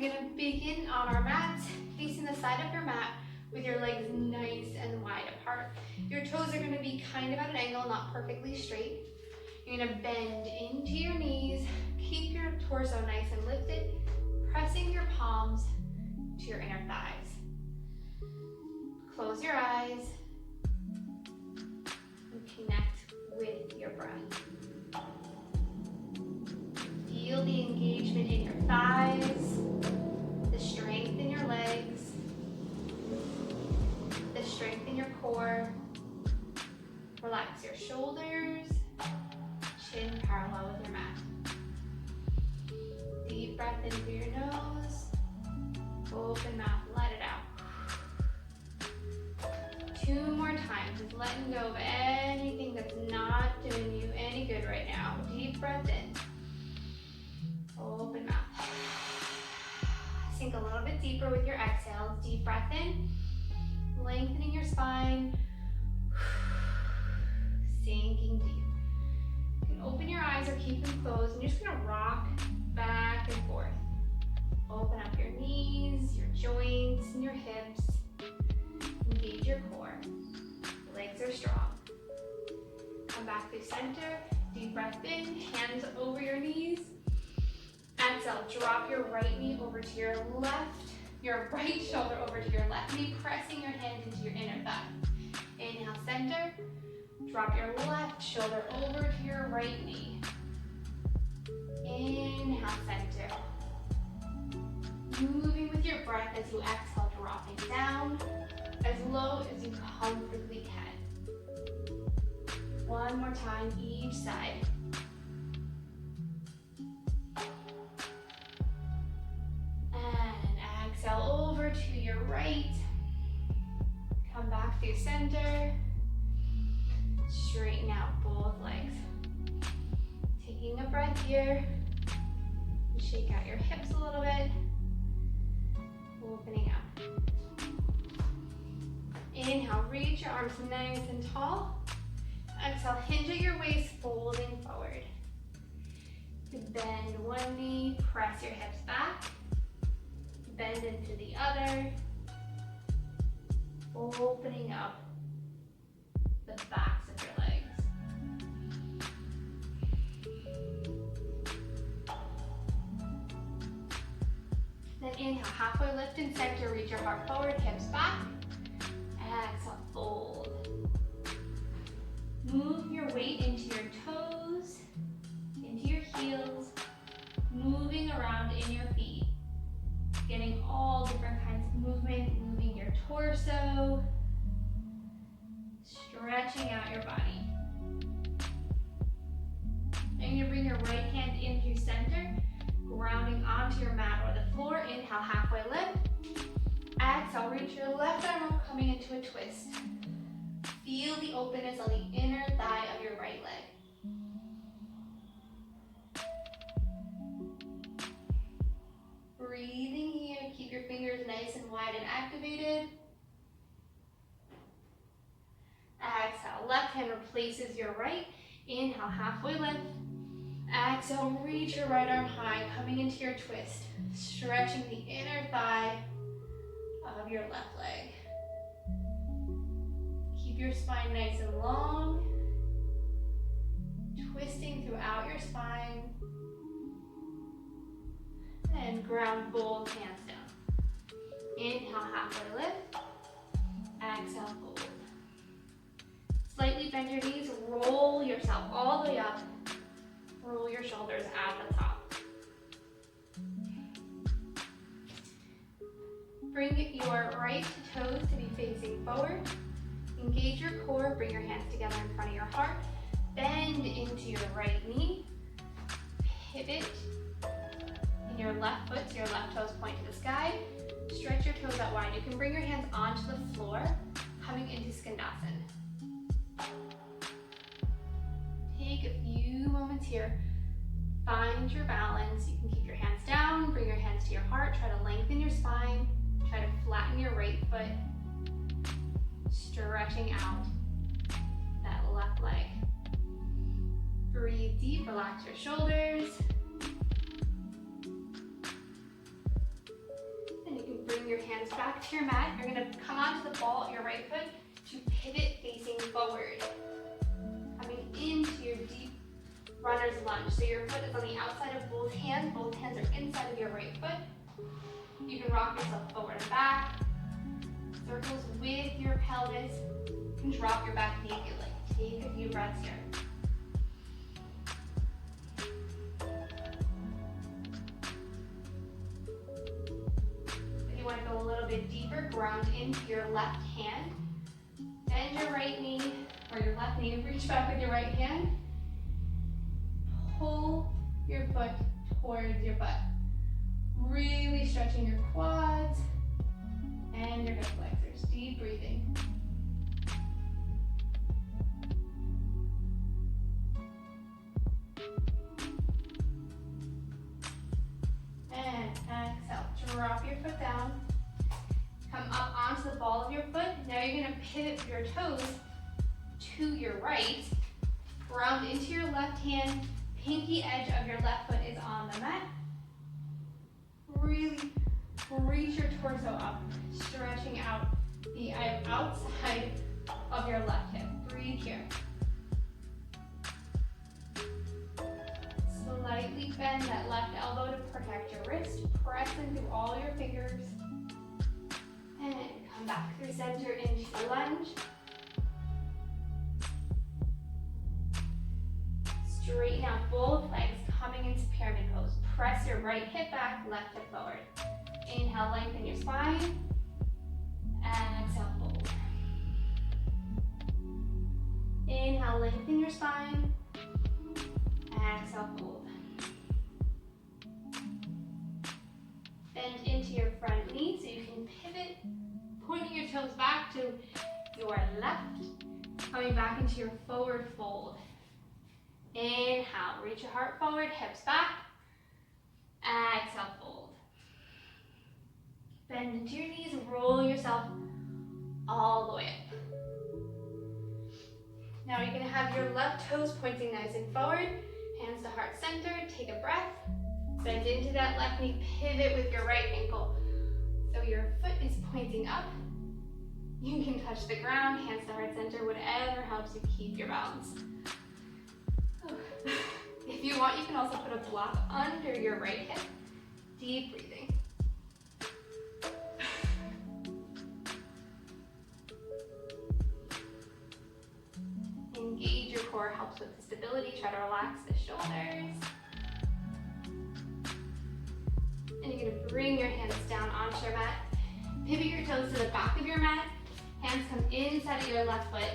You're gonna begin on our mats, facing the side of your mat with your legs nice and wide apart. Your toes are gonna be kind of at an angle, not perfectly straight. You're gonna bend into your knees, keep your torso nice and lifted, pressing your palms to your inner thighs. Close your eyes and connect with your breath. Feel the engagement in your thighs, the strength in your legs, the strength in your core. Relax your shoulders, chin parallel with your mat. Deep breath in through your nose, open mouth, let it out. 2 more times, just letting go of anything that's not doing you any good right now. Deep breath in, open mouth. Sink a little bit deeper with your exhales. Deep breath in, lengthening your spine, sinking deep. You can open your eyes or keep them closed, and you're just gonna rock back and forth. Open up your knees, your joints, and your hips. Engage your core. Legs are strong. Come back through center. Deep breath in, hands over your knees. Exhale, drop your right knee over to your left, your right shoulder over to your left knee, pressing your hand into your inner thigh. Inhale, center. Drop your left shoulder over to your right knee. Inhale, center. Moving with your breath as you exhale, dropping down as low as you comfortably can. 1 more time, each side. And exhale over to your right. Come back through center. Straighten out both legs. Taking a breath here. Shake out your hips a little bit. Opening up. Inhale, reach your arms nice and tall. Exhale, hinge at your waist, folding forward. Bend one knee, press your hips back. Bend into the other. Opening up the backs of your legs. Then inhale, halfway lift and center, reach your heart forward, hips back. Exhale, fold. Move your weight into your toes, into your heels, moving around in your feet. Getting all different kinds of movement, moving your torso, stretching out your body. And you're gonna bring your right hand into center, grounding onto your mat or the floor. Inhale, halfway lift. Exhale, reach your left arm up, coming into a twist. Feel the openness on the inner thigh of your right leg. Breathing here, keep your fingers nice and wide and activated. Exhale, left hand replaces your right. Inhale, halfway lift. Exhale, reach your right arm high, coming into your twist. Stretching the inner thigh of your left leg. Keep your spine nice and long. Twisting throughout your spine. And ground both hands down. Inhale, halfway lift. Exhale, fold. Slightly bend your knees, roll yourself all the way up. Roll your shoulders at the top. Bring your right toes to be facing forward. Engage your core, bring your hands together in front of your heart. Bend into your right knee. Pivot in your left foot, so your left toes point to the sky. Stretch your toes out wide. You can bring your hands onto the floor, coming into Skandasana. Take a few moments here. Find your balance. You can keep your hands down, bring your hands to your heart. Try to lengthen your spine. Try to flatten your right foot. Stretching out that left leg. Breathe deep, relax your shoulders. your hands back to your mat. You're gonna come onto the ball of your right foot to pivot facing forward. Coming into your deep runner's lunge. So your foot is on the outside of both hands are inside of your right foot. You can rock yourself forward and back. Circles with your pelvis. You can drop your back nakedly. Take a few breaths here. If you want to go a little bit deeper, ground into your left hand. Bend your right knee, or your left knee, reach back with your right hand. Pull your foot towards your butt. Really stretching your quads and your hip flexors. Deep breathing. And exhale. Drop your foot down. Come up onto the ball of your foot. Now you're going to pivot your toes to your right. Ground into your left hand. Pinky edge of your left foot is on the mat. Really reach your torso up, stretching out the outside of your left hip. Breathe here. Slightly bend that left elbow to protect your wrist. Press into all your fingers. And come back through center into the lunge. Straighten out both legs, coming into pyramid pose. Press your right hip back, left hip forward. Inhale, lengthen your spine. Exhale, fold. Inhale, lengthen your spine. Exhale, fold. Bend into your front knee so you can pivot, pointing your toes back to your left, coming back into your forward fold. Inhale, reach your heart forward, hips back. Exhale, fold. Bend into your knees, roll yourself all the way up. Now you're going to have your left toes pointing nice and forward, hands to heart center, take a breath. Bend into that left knee, pivot with your right ankle. So your foot is pointing up. You can touch the ground, hands to heart center, whatever helps you keep your balance. If you want, you can also put a block under your right hip. Deep breathing. Engage your core, helps with the stability. Try to relax the shoulders. And you're going to bring your hands down onto your mat. Pivot your toes to the back of your mat. Hands come inside of your left foot,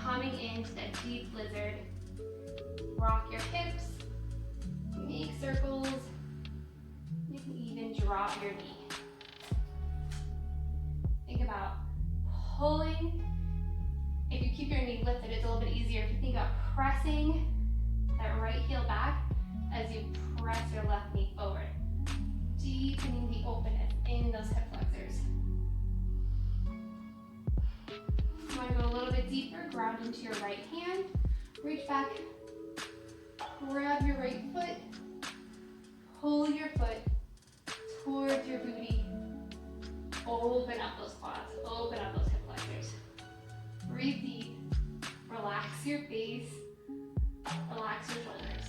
coming into that deep lizard. Rock your hips, make circles. You can even drop your knee. Think about pulling. If you keep your knee lifted, it's a little bit easier. If you think about pressing that right heel back as you press your left knee forward, deepening the openness in those hip flexors. You want to go a little bit deeper, ground into your right hand, reach back. Grab your right foot, pull your foot towards your booty. Open up those quads, open up those hip flexors. Breathe deep, relax your face, relax your shoulders.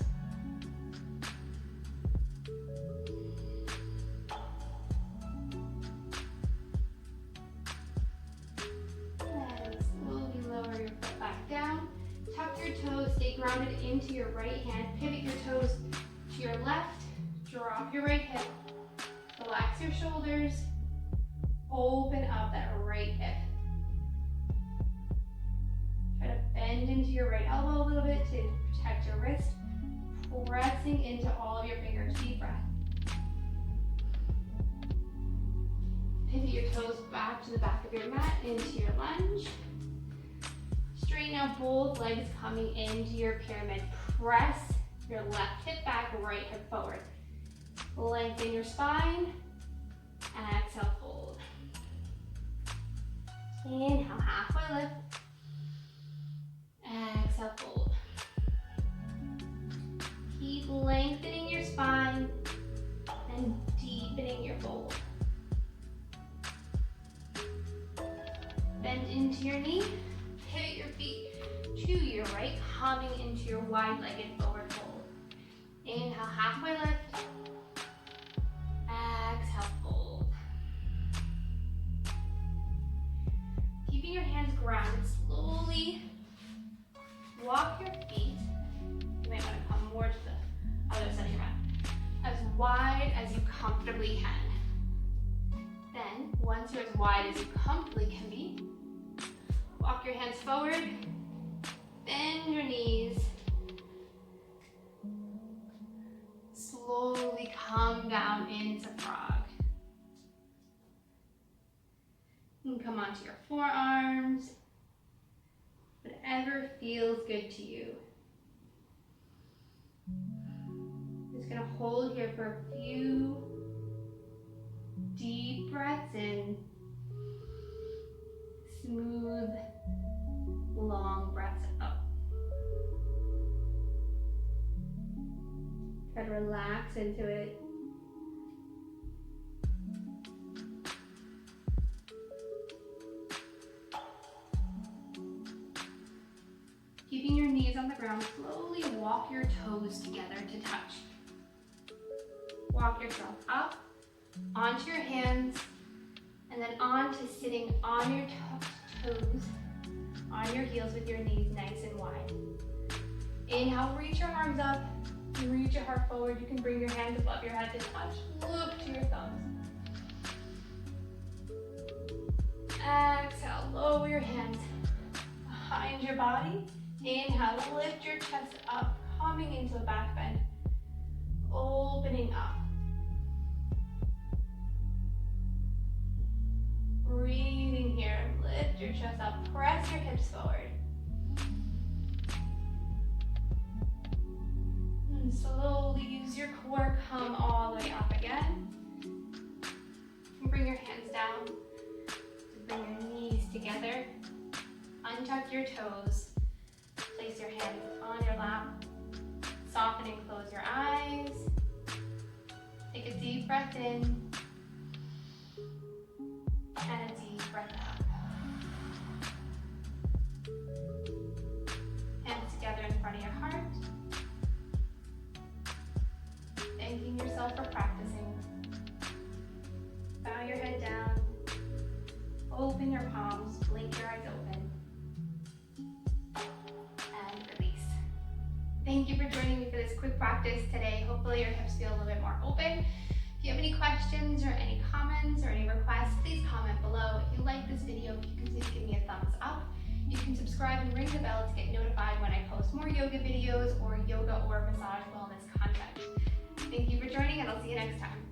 And slowly lower your foot back down. Tuck your toes, stay grounded into your right hand. Pivot your toes to your left. Drop your right hip. Relax your shoulders. Open up that right hip. Try to bend into your right elbow a little bit to protect your wrist. Pressing into all of your fingers. Deep breath. Pivot your toes back to the back of your mat into your lunge. Straighten out both legs coming into your pyramid. Press your left hip back, right hip forward. Lengthen your spine. Exhale, fold. Inhale, halfway lift. Exhale, fold. Keep lengthening your spine and deepening your fold. wide-legged forward fold. Inhale, halfway lift. Exhale, fold. Keeping your hands grounded, slowly walk your feet. You might want to come more to the other side of your mat. As wide as you comfortably can. Then, once you're as wide as you comfortably can be, walk your hands forward, bend your knees. Slowly come down into frog. You can come onto your forearms, whatever feels good to you. Just gonna hold here for a few deep breaths in, smooth, long breaths out. Try to relax into it. Keeping your knees on the ground, slowly walk your toes together to touch. Walk yourself up, onto your hands, and then onto sitting on your toes, on your heels with your knees nice and wide. Inhale, reach your arms up, reach your heart forward. You can bring your hands above your head to touch. Look to your thumbs. Exhale, lower your hands behind your body. Inhale, lift your chest up, coming into a back bend, opening up. Breathing here, lift your chest up, press your hips forward. And slowly use your core, come all the way up again. And bring your hands down, bring your knees together, untuck your toes. Place your hands on your lap. Soften and close your eyes. Take a deep breath in. And a deep breath out. Hands together in front of your heart. Thanking yourself for practicing. Bow your head down. Open your palms. Blink your eyes open. Thank you for joining me for this quick practice today. Hopefully your hips feel a little bit more open. If you have any questions or any comments or any requests, please comment below. If you like this video, if you can please give me a thumbs up. You can subscribe and ring the bell to get notified when I post more yoga videos or yoga or massage wellness content. Thank you for joining, and I'll see you next time.